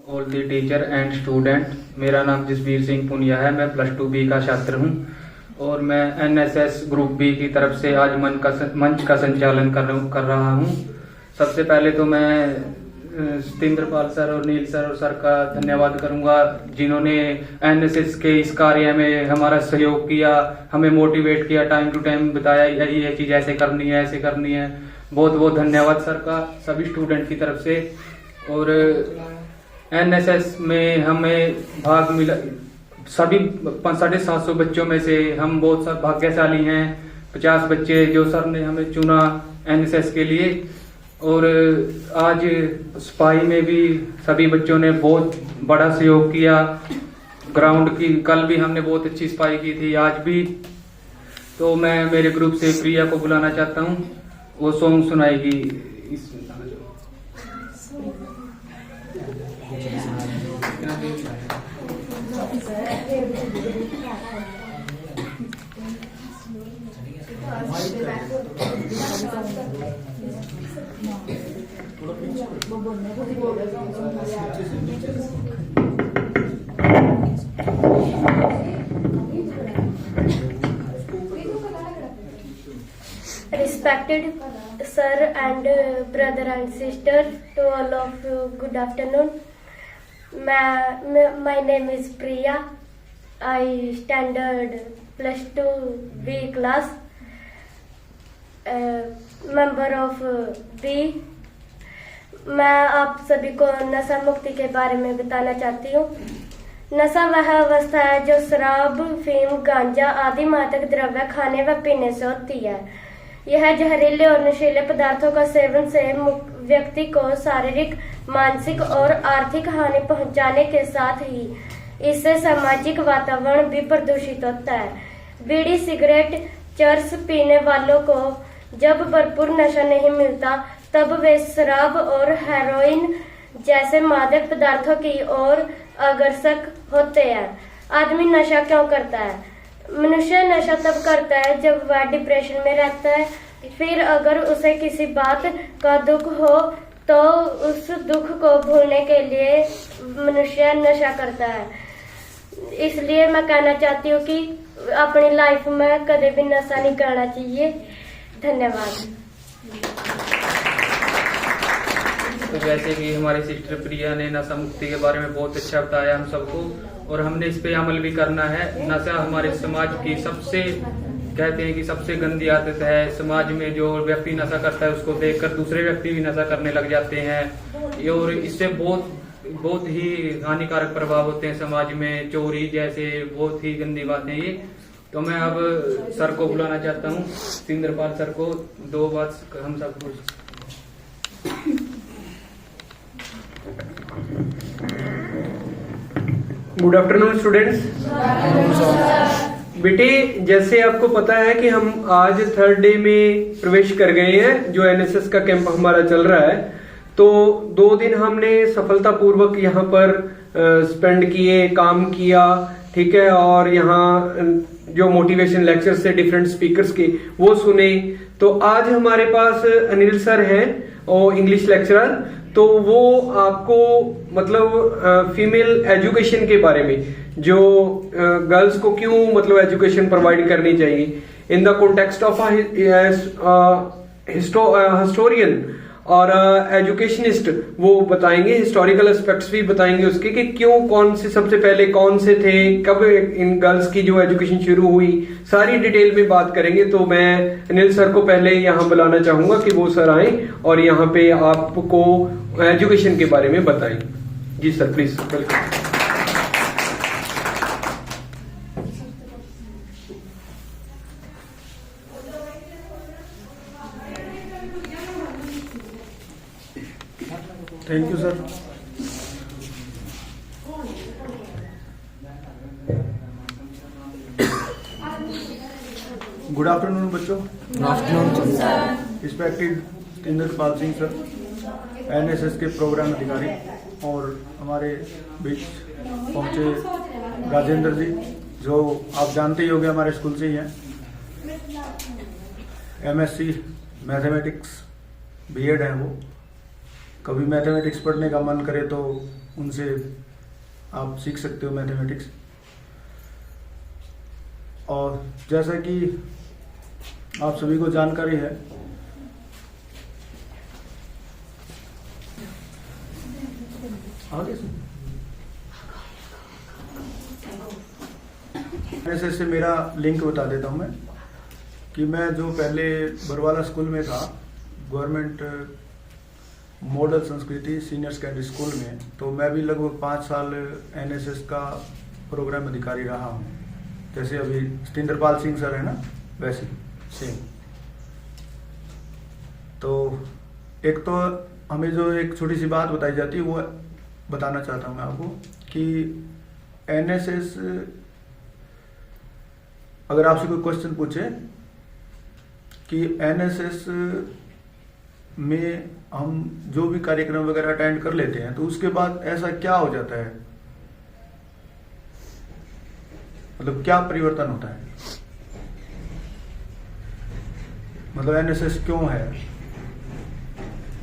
All the teacher and student. मेरा नाम जसबीर सिंह पुनिया है। मैं +2 बी का छात्र हूं और मैं एनएसएस ग्रुप बी की तरफ से आज मंच का संचालन कर रहा हूं। सबसे पहले तो मैं सतेंद्रपाल सर और नील सर और सर का धन्यवाद करूंगा, जिन्होंने एनएसएस के इस कार्य में हमारा सहयोग किया, हमें मोटिवेट किया, टाइम टू टाइम बताया ये चीज ऐसे करनी है, ऐसे करनी है। बहुत बहुत धन्यवाद सर का सभी स्टूडेंट की तरफ से। और एनएसएस में हमें भाग मिला, सभी 750 बच्चों में से हम बहुत भाग्यशाली हैं। 50 बच्चे जो सर ने हमें चुना एनएसएस के लिए। और आज सिपाही में भी सभी बच्चों ने बहुत बड़ा सहयोग किया। ग्राउंड की कल भी हमने बहुत अच्छी सिपाही की थी, आज भी। तो मैं मेरे ग्रुप से प्रिया को बुलाना चाहता हूँ, वो song सुनाएगी। Respected sir and brother and sister, to all of you, good afternoon. My name is Priya. I standard +2 B class, member of B। मैं आप सभी को नशा मुक्ति के बारे में बताना चाहती हूँ। नशा वह अवस्था है जो शराब, फीम, गांजा आदि मादक द्रव्य खाने व पीने से होती है। यह जहरीले और नशीले पदार्थों का सेवन से व्यक्ति को शारीरिक, मानसिक और आर्थिक हानि पहुंचाने के साथ ही इससे सामाजिक वातावरण भी प्रदूषित होता है। बीड़ी, सिगरेट, चरस पीने वालों को जब भरपूर नशा नहीं मिलता तब वे शराब और हेरोइन जैसे मादक पदार्थों की ओर अग्रसर होते हैं। आदमी नशा क्यों करता है? मनुष्य नशा तब करता है जब वह डिप्रेशन में रहता है। फिर अगर उसे किसी बात का दुख हो तो उस दुख को भूलने के लिए मनुष्य नशा करता है। इसलिए मैं कहना चाहती हूँ कि अपनी लाइफ में कभी भी नशा नहीं करना चाहिए। धन्यवाद। तो जैसे कि हमारी सिस्टर प्रिया ने नशा मुक्ति के बारे में बहुत अच्छा बताया हम सबको, और हमने इस पे अमल भी करना है। नशा हमारे समाज की सबसे, कहते हैं कि सबसे गंदी आदत है। समाज में जो व्यक्ति नशा करता है उसको देखकर दूसरे व्यक्ति भी नशा करने लग जाते हैं, और इससे बहुत ही हानिकारक प्रभाव होते हैं समाज में। चोरी जैसे बहुत ही गंदी बातें ये। तो मैं अब सर को बुलाना चाहता हूँ, सतेंद्रपाल सर को, 2 बात हम सब कुछ। Good afternoon students. बेटे, जैसे आपको पता है कि हम आज 3rd डे में प्रवेश कर गए हैं, जो एनएसएस का कैंप हमारा चल रहा है। तो 2 दिन हमने सफलतापूर्वक यहाँ पर स्पेंड किए, काम किया, ठीक है। और यहाँ जो मोटिवेशन लेक्चर से डिफरेंट स्पीकर्स के वो सुने। तो आज हमारे पास अनिल सर हैं और इंग्लिश लेक्चरर। तो वो आपको मतलब फीमेल एजुकेशन के बारे में, जो गर्ल्स को क्यों मतलब एजुकेशन प्रोवाइड करनी चाहिए in the context of historian और एजुकेशनिस्ट, वो बताएंगे। हिस्टोरिकल एस्पेक्ट्स भी बताएंगे उसके कि क्यों, कौन से सबसे पहले कौन से थे, कब इन गर्ल्स की जो एजुकेशन शुरू हुई, सारी डिटेल में बात करेंगे। तो मैं अनिल सर को पहले यहाँ बुलाना चाहूंगा कि वो सर आए और यहाँ पे आपको एजुकेशन के बारे में बताएं। जी sir, please welcome. Thank you sir. Good afternoon बच्चों। Good afternoon sir. Respected Satendrapal Singh sir, NSS के प्रोग्राम अधिकारी, और हमारे बीच पहुंचे राजेंद्र जी, जो आप जानते ही होंगे हमारे स्कूल से ही हैं। एमएससी मैथमेटिक्स बीएड है वो। कभी मैथमेटिक्स पढ़ने का मन करे तो उनसे आप सीख सकते हो मैथमेटिक्स। और जैसा कि आप सभी को जानकारी है, आगे से एनएसएस से मेरा लिंक बता देता हूँ मैं कि मैं जो पहले बरवाला स्कूल में था, गवर्नमेंट मॉडल संस्कृति सीनियर सेकेंडरी स्कूल में, तो मैं भी लगभग 5 साल एनएसएस का प्रोग्राम अधिकारी रहा हूँ। जैसे अभी सतिंदरपाल सिंह सर है ना, वैसे सेम। तो एक तो हमें जो एक छोटी सी बात बताई जाती है वो बताना चाहता हूँ मैं आपको कि एनएसएस, अगर आपसे कोई क्वेश्चन पूछे कि एनएसएस में हम जो भी कार्यक्रम वगैरह अटेंड कर लेते हैं तो उसके बाद ऐसा क्या हो जाता है, मतलब क्या परिवर्तन होता है, मतलब एनएसएस क्यों है।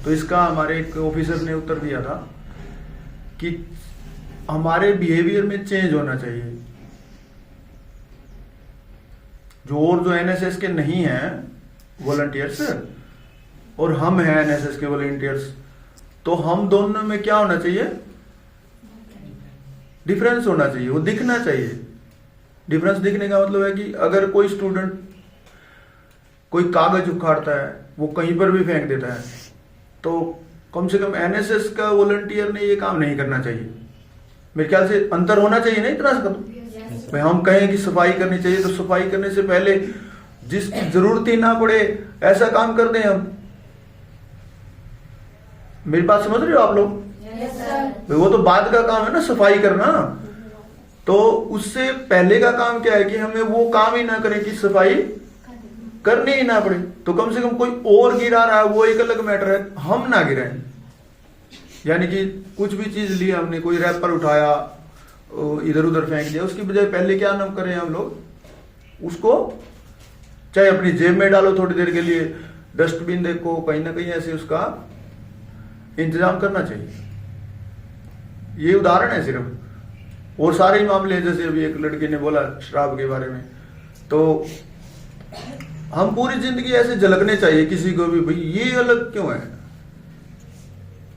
तो इसका हमारे एक ऑफिसर ने उत्तर दिया था कि हमारे बिहेवियर में चेंज होना चाहिए। जो एनएसएस के नहीं हैं वॉलंटियर्स और हम हैं एनएसएस के वॉलंटियर्स, तो हम दोनों में क्या होना चाहिए, डिफरेंस होना चाहिए, वो दिखना चाहिए। डिफरेंस दिखने का मतलब है कि अगर कोई स्टूडेंट कोई कागज उखाड़ता है, वो कहीं पर भी फेंक देता है, तो कम से कम एनएसएस का वॉलंटियर ने ये काम नहीं करना चाहिए। मेरे ख्याल से अंतर होना चाहिए ना इतना सा। भाई हम कहें कि सफाई करनी चाहिए, तो सफाई करने से पहले जिसकी जरूरत ही ना पड़े ऐसा काम कर दें हम। मेरी बात समझ रहे हो आप लोग? भाई वो तो बाद का काम है ना सफाई करना। तो उससे पहले का काम क्या है कि हमें वो काम ही ना करें कि सफाई करनी ही ना पड़े। तो कम से कम कोई और गिरा रहा है वो एक अलग मैटर है, हम ना गिराएं। यानी कि कुछ भी चीज ली हमने, कोई रैपर उठाया इधर उधर फेंक दिया, उसकी बजाय पहले क्या ना करें हम लोग, उसको चाहे अपनी जेब में डालो थोड़ी देर के लिए, डस्टबिन देखो, कहीं ना कहीं ऐसे उसका इंतजाम करना चाहिए। ये उदाहरण है सिर्फ, और सारे ही मामले हैं। जैसे अभी एक लड़के ने बोला शराब के बारे में, तो हम पूरी जिंदगी ऐसे झलकने चाहिए किसी को भी, भाई ये अलग क्यों है,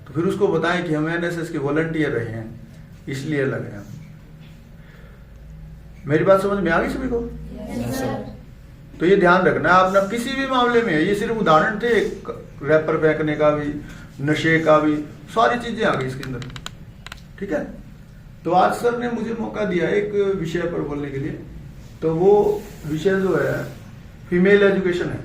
तो फिर उसको बताएं कि हम एनएसएस के वॉलंटियर रहे हैं इसलिए अलग है। मेरी बात समझ में आ गई सभी को? तो ये ध्यान रखना है अपना किसी भी मामले में। ये सिर्फ उदाहरण थे, रैपर फेंकने का भी, नशे का भी, सारी चीजें आ गई इसके अंदर। ठीक है, तो आज सर ने मुझे मौका दिया एक विषय पर बोलने के लिए। तो वो विषय जो है फीमेल एजुकेशन है,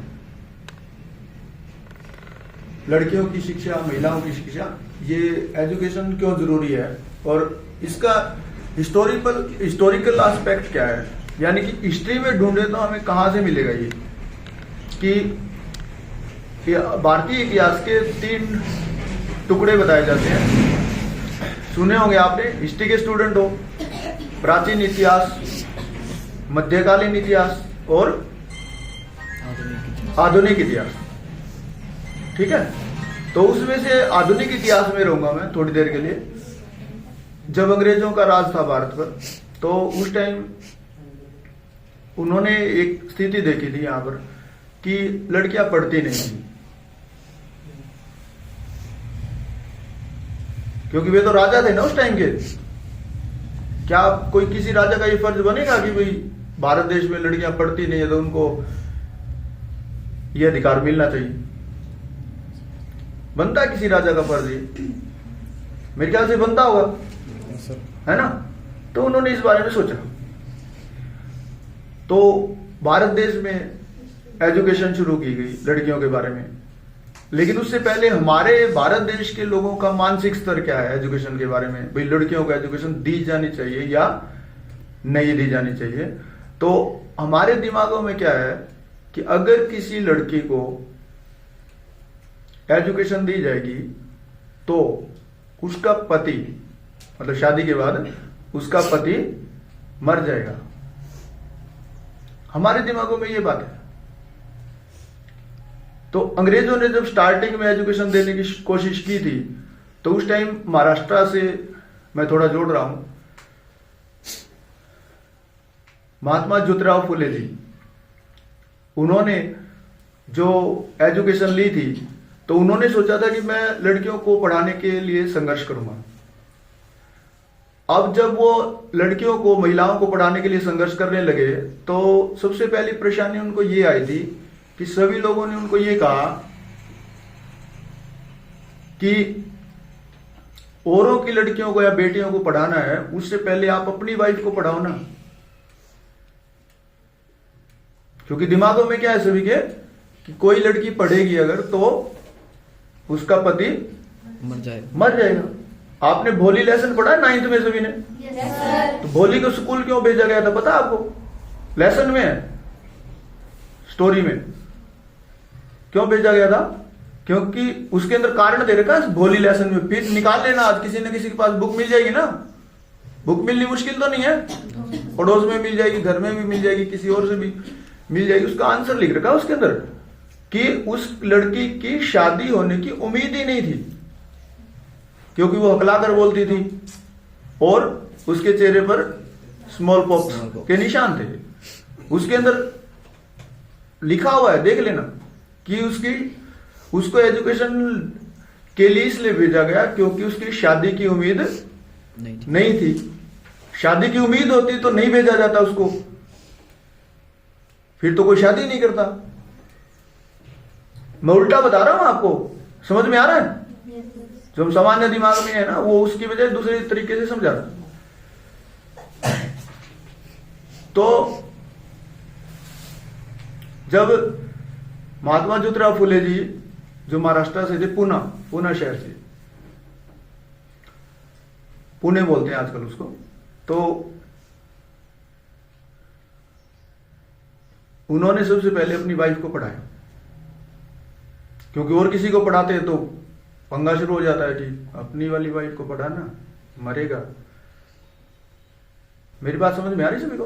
लड़कियों की शिक्षा, महिलाओं की शिक्षा। ये एजुकेशन क्यों जरूरी है और इसका हिस्टोरिकल एस्पेक्ट क्या है, यानी कि हिस्ट्री में ढूंढे तो हमें कहां से मिलेगा ये कि भारतीय इतिहास के 3 टुकड़े बताए जाते हैं। सुने होंगे आपने, हिस्ट्री के स्टूडेंट हो, प्राचीन इतिहास, मध्यकालीन इतिहास और आधुनिक इतिहास। ठीक है, तो उसमें से आधुनिक इतिहास में रहूंगा मैं थोड़ी देर के लिए। जब अंग्रेजों का राज था भारत पर, तो उस टाइम उन्होंने एक स्थिति देखी थी यहां पर कि लड़कियां पढ़ती नहीं थी, क्योंकि वे तो राजा थे ना उस टाइम के। क्या कोई किसी राजा का ये फर्ज बनेगा कि भाई भारत देश में लड़कियां पढ़ती नहीं है तो उनको ये अधिकार मिलना चाहिए? बनता है किसी राजा का फर्ज ये? मेरे ख्याल से बनता होगा, है ना? तो उन्होंने इस बारे में सोचा। तो भारत देश में एजुकेशन शुरू की गई लड़कियों के बारे में। लेकिन उससे पहले हमारे भारत देश के लोगों का मानसिक स्तर क्या है एजुकेशन के बारे में, भाई लड़कियों को एजुकेशन दी जानी चाहिए या नहीं दी जानी चाहिए। तो हमारे दिमागों में क्या है कि अगर किसी लड़की को एजुकेशन दी जाएगी तो उसका पति, मतलब शादी के बाद उसका पति मर जाएगा। हमारे दिमागों में ये बात है। तो अंग्रेजों ने जब स्टार्टिंग में एजुकेशन देने की कोशिश की थी, तो उस टाइम महाराष्ट्र से मैं थोड़ा जोड़ रहा हूं। महात्मा ज्योतिराव फुले जी, उन्होंने जो एजुकेशन ली थी तो उन्होंने सोचा था कि मैं लड़कियों को पढ़ाने के लिए संघर्ष करूंगा। अब जब वो लड़कियों को, महिलाओं को पढ़ाने के लिए संघर्ष करने लगे तो सबसे पहली परेशानी उनको ये आई थी कि सभी लोगों ने उनको ये कहा कि औरों की लड़कियों को या बेटियों को पढ़ाना है, उससे पहले आप अपनी वाइफ को पढ़ाओ ना। क्योंकि दिमागों में क्या है सभी के कि कोई लड़की पढ़ेगी अगर तो उसका पति मर जाएगा। आपने भोली लेसन पढ़ा है 9th में सभी ने? तो भोली को स्कूल क्यों भेजा गया था पता आपको? लेसन में है, स्टोरी में क्यों भेजा गया था? क्योंकि उसके अंदर कारण दे रखा है भोली लेसन में। फिर निकाल लेना, आज किसी न किसी के पास बुक मिल जाएगी ना। बुक मिलनी मुश्किल तो नहीं है, पड़ोस में मिल जाएगी, घर में भी मिल जाएगी, किसी और से भी मिल जाएगी। उसका आंसर लिख रखा है उसके अंदर कि उस लड़की की शादी होने की उम्मीद ही नहीं थी, क्योंकि वो हकलाकर बोलती थी और उसके चेहरे पर स्मॉल पॉक्स के निशान थे। उसके अंदर लिखा हुआ है, देख लेना, कि उसको एजुकेशन के लिए इसलिए भेजा गया क्योंकि उसकी शादी की उम्मीद नहीं थी। शादी की उम्मीद होती तो नहीं भेजा जाता उसको, फिर तो कोई शादी नहीं करता। मैं उल्टा बता रहा हूं आपको, समझ में आ रहा है? जो हम सामान्य दिमाग में है ना, वो उसकी बजाय दूसरे तरीके से समझा रहा। तो जब महात्मा ज्योतिराव फुले जी जो महाराष्ट्र से थे, पुणे शहर से, पुणे बोलते हैं आजकल उसको, तो उन्होंने सबसे पहले अपनी वाइफ को पढ़ाया। क्योंकि और किसी को पढ़ाते हैं तो पंगा शुरू हो जाता है कि अपनी वाली वाइफ को पढ़ाना, मरेगा। मेरी बात समझ में आ रही सभी को?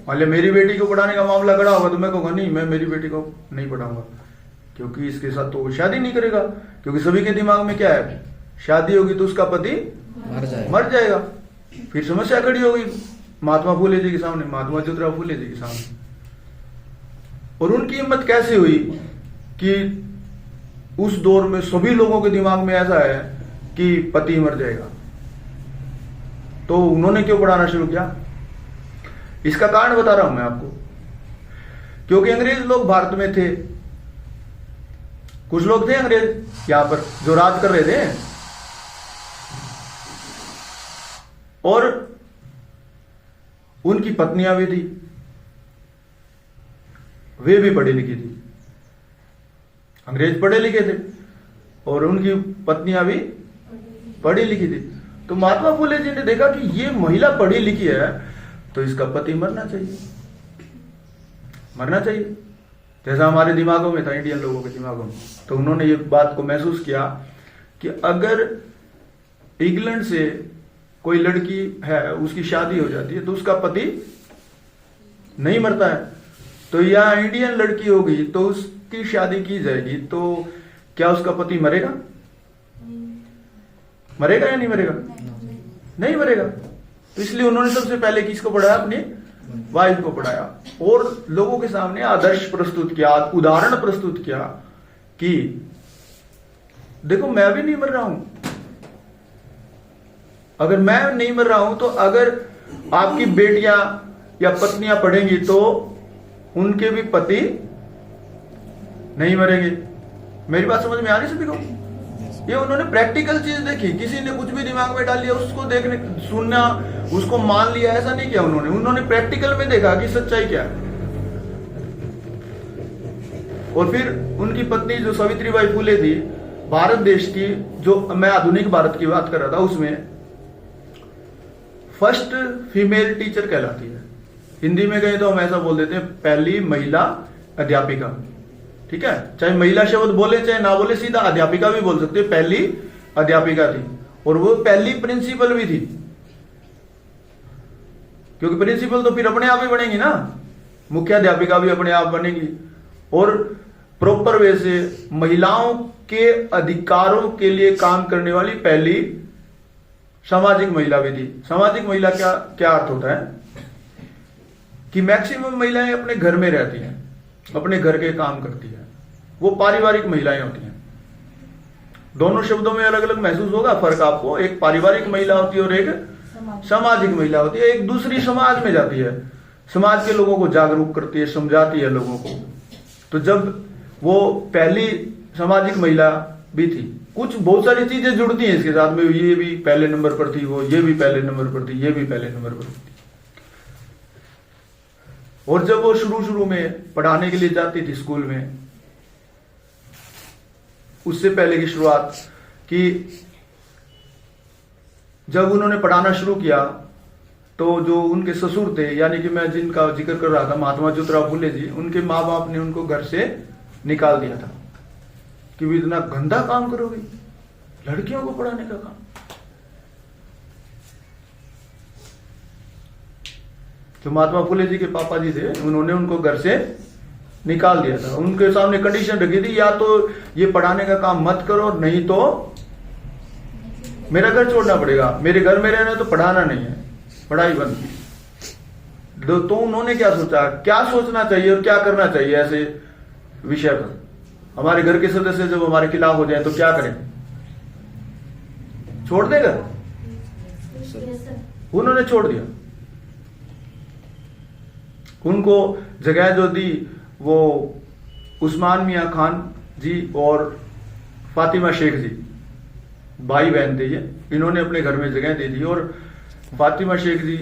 मान लिया मेरी बेटी को पढ़ाने का मामला खड़ा होगा तो मैं कहूंगा नहीं, मैं मेरी बेटी को नहीं पढ़ाऊंगा, क्योंकि इसके साथ तो शादी नहीं करेगा। क्योंकि सभी के दिमाग में क्या है, शादी होगी तो उसका पति मर जाएगा। फिर समस्या खड़ी होगी महात्मा फुले जी के सामने, महात्मा ज्योतिराव फुले जी के सामने। और उनकी हिम्मत कैसे हुई कि उस दौर में सभी लोगों के दिमाग में ऐसा है कि पति मर जाएगा, तो उन्होंने क्यों पढ़ाना शुरू किया? इसका कारण बता रहा हूं मैं आपको। क्योंकि अंग्रेज लोग भारत में थे, कुछ लोग थे अंग्रेज यहां पर जो राज कर रहे थे, और उनकी पत्नियां भी थी, वे भी पढ़ी लिखी थी। अंग्रेज पढ़े लिखे थे और उनकी पत्नियां भी पढ़ी लिखी थी। तो महात्मा फुले जी ने देखा कि ये महिला पढ़ी लिखी है तो इसका पति मरना चाहिए, जैसा हमारे दिमागों में था, इंडियन लोगों के दिमागों में। तो उन्होंने ये बात को महसूस किया कि अगर इंग्लैंड से कोई लड़की है, उसकी शादी हो जाती है तो उसका पति नहीं मरता है, तो या इंडियन लड़की होगी तो उसकी शादी की जाएगी तो क्या उसका पति मरेगा? मरेगा या नहीं मरेगा? नहीं मरेगा। तो इसलिए उन्होंने सबसे पहले किसको पढ़ाया? अपनी वाइफ को पढ़ाया और लोगों के सामने आदर्श प्रस्तुत किया, उदाहरण प्रस्तुत किया कि देखो मैं भी नहीं मर रहा हूं। अगर मैं नहीं मर रहा हूं तो अगर आपकी बेटियां या पत्नियां पढ़ेंगी तो उनके भी पति नहीं मरेंगे। मेरी बात समझ में आ रही सभी को? ये उन्होंने प्रैक्टिकल चीज देखी, किसी ने कुछ भी दिमाग में डाल लिया, उसको देखने सुनना, उसको मान लिया, ऐसा नहीं किया उन्होंने प्रैक्टिकल में देखा कि सच्चाई क्या है। और फिर उनकी पत्नी जो सावित्रीबाई फुले थी, भारत देश की, जो मैं आधुनिक भारत की बात कर रहा था, उसमें फर्स्ट फीमेल टीचर कहलाती है। हिंदी में कहें तो हम ऐसा बोल देते हैं, पहली महिला अध्यापिका। ठीक है, चाहे महिला शब्द बोले चाहे ना बोले, सीधा अध्यापिका भी बोल सकते हैं। पहली अध्यापिका थी और वो पहली प्रिंसिपल भी थी, क्योंकि प्रिंसिपल तो फिर अपने आप ही बनेगी ना, मुख्य अध्यापिका भी अपने आप बनेगी। और प्रॉपर वे से महिलाओं के अधिकारों के लिए काम करने वाली पहली सामाजिक महिला भी थी। सामाजिक महिला क्या क्या अर्थ होता है कि मैक्सिमम महिलाएं अपने घर में रहती हैं, अपने घर के काम करती हैं, वो पारिवारिक महिलाएं होती हैं। दोनों शब्दों में अलग अलग महसूस होगा फर्क आपको, एक पारिवारिक महिला होती है और एक सामाजिक महिला होती है। एक दूसरी समाज में जाती है, समाज के लोगों को जागरूक करती है, समझाती है लोगों को। तो जब वो पहली सामाजिक महिला भी थी, कुछ बहुत सारी चीजें जुड़ती हैं इसके साथ में, ये भी पहले नंबर पर थी, वो ये भी पहले नंबर पर थी, ये भी पहले नंबर पर थी। और जब वो शुरू में पढ़ाने के लिए जाती थी स्कूल में, उससे पहले की शुरुआत कि जब उन्होंने पढ़ाना शुरू किया तो जो उनके ससुर थे, यानी कि मैं जिनका जिक्र कर रहा था महात्मा ज्योतिराव फुले जी, उनके माँ बाप ने उनको घर से निकाल दिया था कि भी इतना गंदा काम करोगे, लड़कियों को पढ़ाने का काम। जो महात्मा फुले जी के पापा जी थे, उन्होंने उनको घर से निकाल दिया था। उनके सामने कंडीशन रखी थी, या तो ये पढ़ाने का काम मत करो, नहीं तो मेरा घर छोड़ना पड़ेगा, मेरे घर में रहना तो पढ़ाना नहीं है, पढ़ाई बंद की। तो उन्होंने क्या सोचा, क्या सोचना चाहिए और क्या करना चाहिए ऐसे विषय पर। हमारे घर के सदस्य जब हमारे खिलाफ हो जाए तो क्या करें, छोड़ देगा? उन्होंने छोड़ दिया। उनको जगह जो दी वो उस्मान मियां खान जी और फातिमा शेख जी, भाई बहन थे ये, इन्होंने अपने घर में जगह दे दी। और फातिमा शेख जी